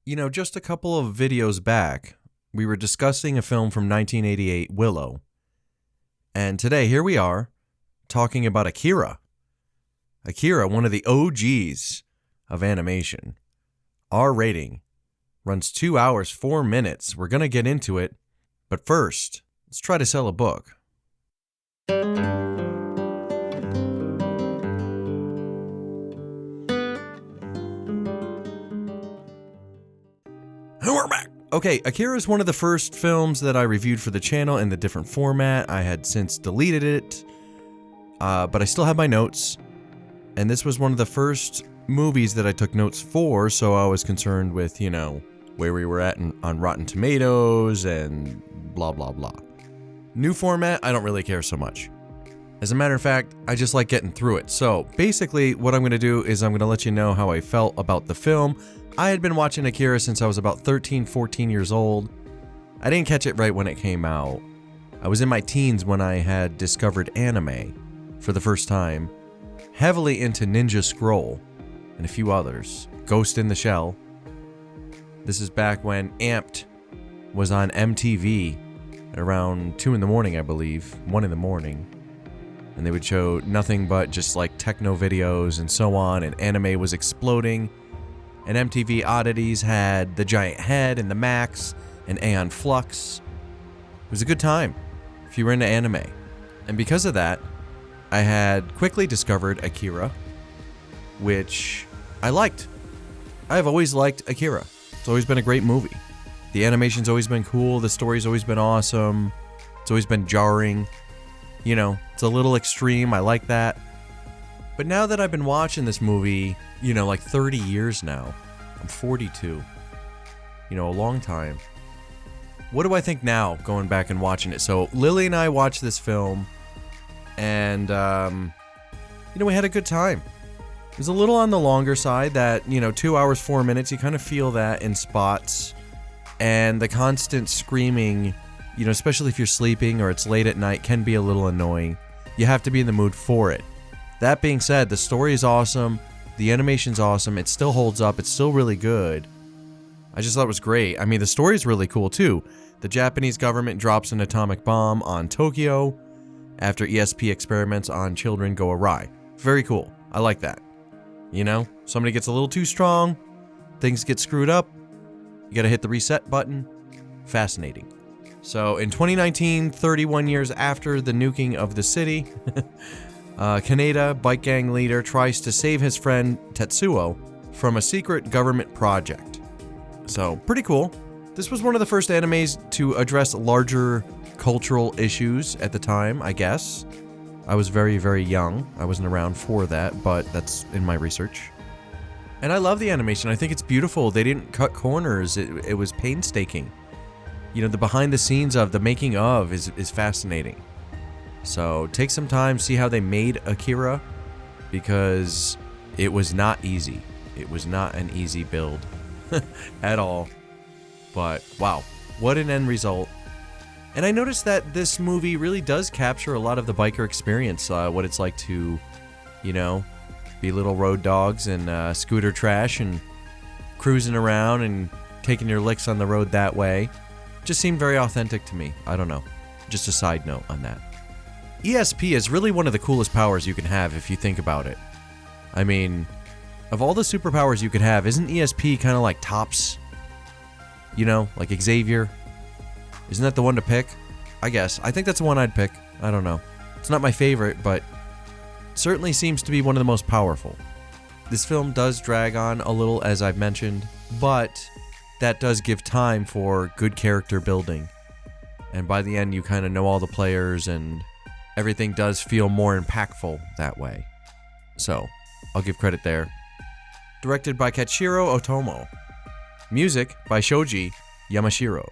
Just a couple of videos back, we were discussing a film from 1988, Willow. And today, here we are, talking about Akira. Akira, one of the OGs of animation. R rating. Runs 2 hours, 4 minutes. We're going to get into it. But first, let's try to sell a book. We're back. Okay, Akira is one of the first films that I reviewed for the channel in the different format. I had since deleted it, but I still have my notes. And this was one of the first movies that I took notes for, so I was concerned with, where we were at on Rotten Tomatoes and blah, blah, blah. New format, I don't really care so much. As a matter of fact, I just like getting through it. So basically, what I'm going to do is I'm going to let you know how I felt about the film. I had been watching Akira since I was about 13, 14 years old. I didn't catch it right when it came out. I was in my teens when I had discovered anime for the first time, heavily into Ninja Scroll and a few others. Ghost in the Shell. This is back when Amped was on MTV at around 2 in the morning, I believe, 1 in the morning. And they would show nothing but just like techno videos and so on, and anime was exploding. And MTV Oddities had The Giant Head and The Max and Aeon Flux. It was a good time if you were into anime. And because of that, I had quickly discovered Akira, which I liked. I've always liked Akira. It's always been a great movie. The animation's always been cool. The story's always been awesome. It's always been jarring. It's a little extreme. I like that. But now that I've been watching this movie, like 30 years now, I'm 42, a long time. What do I think now, going back and watching it? So Lily and I watched this film, and, we had a good time. It was a little on the longer side, that, 2 hours, 4 minutes, you kind of feel that in spots. And the constant screaming, especially if you're sleeping or it's late at night, can be a little annoying. You have to be in the mood for it. That being said, the story is awesome. The animation's awesome. It still holds up. It's still really good. I just thought it was great. I mean, the story's really cool, too. The Japanese government drops an atomic bomb on Tokyo after ESP experiments on children go awry. Very cool. I like that. Somebody gets a little too strong. Things get screwed up. You gotta hit the reset button. Fascinating. So, in 2019, 31 years after the nuking of the city, Kaneda, bike gang leader, tries to save his friend Tetsuo from a secret government project. So, pretty cool. This was one of the first animes to address larger cultural issues at the time, I guess. I was very, very young. I wasn't around for that, but that's in my research. And I love the animation. I think it's beautiful. They didn't cut corners. It was painstaking. The behind the scenes of, the making of is fascinating. So take some time, see how they made Akira, because it was not easy. It was not an easy build at all. But wow, what an end result. And I noticed that this movie really does capture a lot of the biker experience, what it's like to, be little road dogs and scooter trash and cruising around and taking your licks on the road that way. Just seemed very authentic to me. I don't know. Just a side note on that. ESP is really one of the coolest powers you can have if you think about it. I mean, of all the superpowers you could have, isn't ESP kind of like tops? Like Xavier? Isn't that the one to pick? I guess. I think that's the one I'd pick. I don't know. It's not my favorite, but certainly seems to be one of the most powerful. This film does drag on a little, as I've mentioned, but that does give time for good character building. And by the end, you kind of know all the players, and everything does feel more impactful that way. So, I'll give credit there. Directed by Katsuhiro Otomo. Music by Shoji Yamashiro.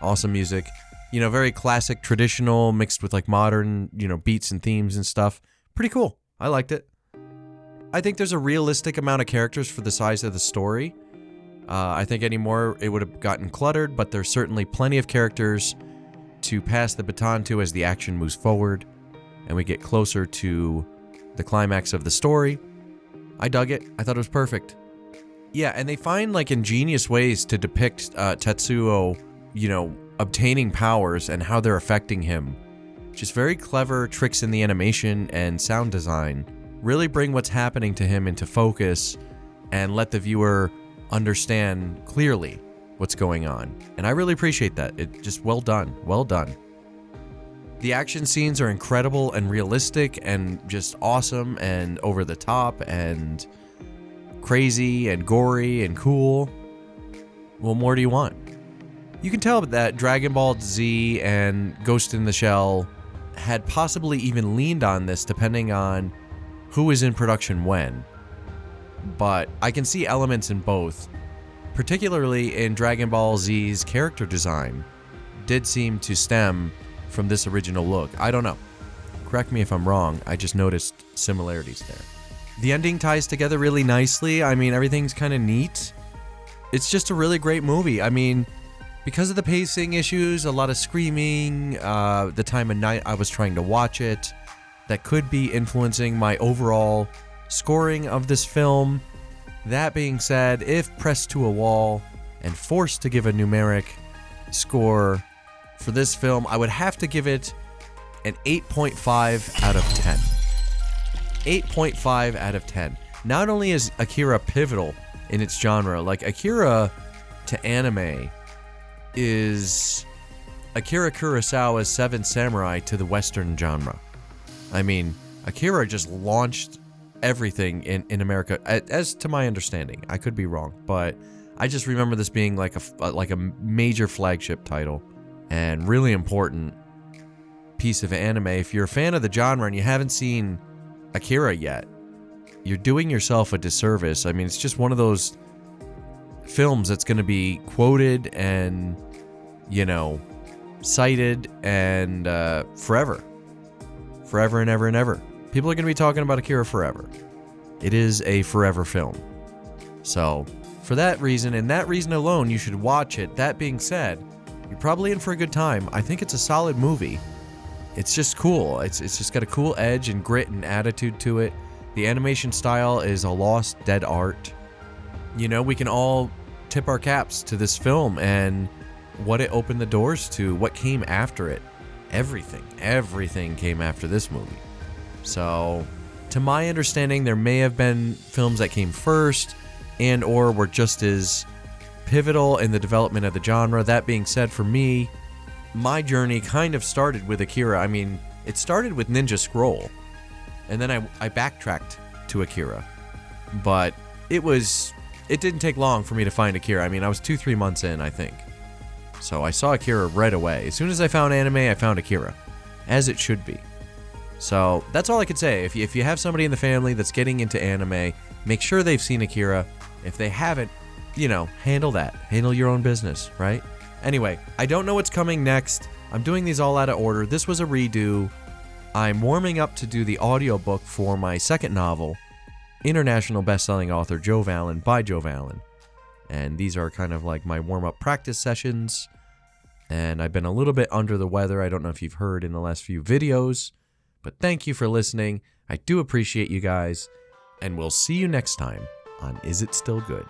Awesome music. Very classic, traditional, mixed with like modern, beats and themes and stuff. Pretty cool. I liked it. I think there's a realistic amount of characters for the size of the story. I think anymore it would have gotten cluttered, but there's certainly plenty of characters to pass the baton to as the action moves forward and we get closer to the climax of the story. I dug it. I thought it was perfect. Yeah, and they find like ingenious ways to depict Tetsuo, obtaining powers and how they're affecting him. Just very clever tricks in the animation and sound design really bring what's happening to him into focus and let the viewer understand clearly what's going on. And I really appreciate that. It just well done. Well done. The action scenes are incredible and realistic and just awesome and over the top and crazy and gory and cool. What more do you want? You can tell that Dragon Ball Z and Ghost in the Shell had possibly even leaned on this depending on who was in production when. But I can see elements in both, particularly in Dragon Ball Z's character design did seem to stem from this original look. I don't know. Correct me if I'm wrong, I just noticed similarities there. The ending ties together really nicely. I mean, everything's kind of neat. It's just a really great movie. I mean, because of the pacing issues, a lot of screaming, the time of night I was trying to watch it, that could be influencing my overall scoring of this film. That being said, if pressed to a wall and forced to give a numeric score for this film, I would have to give it an 8.5 out of 10. 8.5 out of 10. Not only is Akira pivotal in its genre, like Akira to anime is Akira Kurosawa's Seven Samurai to the Western genre. I mean, Akira just launched everything in America, as to my understanding. I could be wrong, but I just remember this being like a major flagship title and really important piece of anime. If you're a fan of the genre and you haven't seen Akira yet, you're doing yourself a disservice. I mean, it's just one of those films that's going to be quoted and, cited and forever. Forever and ever and ever. People are going to be talking about Akira forever. It is a forever film. So, for that reason, and that reason alone, you should watch it. That being said, you're probably in for a good time. I think it's a solid movie. It's just cool. It's just got a cool edge and grit and attitude to it. The animation style is a lost, dead art. We can all tip our caps to this film and what it opened the doors to, what came after it. Everything came after this movie. So, to my understanding, there may have been films that came first and or were just as pivotal in the development of the genre. That being said, for me, my journey kind of started with Akira. I mean, it started with Ninja Scroll, and then I backtracked to Akira. But it didn't take long for me to find Akira. I mean, I was 2-3 months in, I think. So I saw Akira right away. As soon as I found anime, I found Akira, as it should be. So that's all I could say. If you have somebody in the family that's getting into anime, make sure they've seen Akira. If they haven't, handle that. Handle your own business, right? Anyway, I don't know what's coming next. I'm doing these all out of order. This was a redo. I'm warming up to do the audiobook for my second novel, international best-selling author Joe Vallon by Joe Vallon. And these are kind of like my warm-up practice sessions. And I've been a little bit under the weather. I don't know if you've heard in the last few videos. But thank you for listening. I do appreciate you guys. And we'll see you next time on Is It Still Good?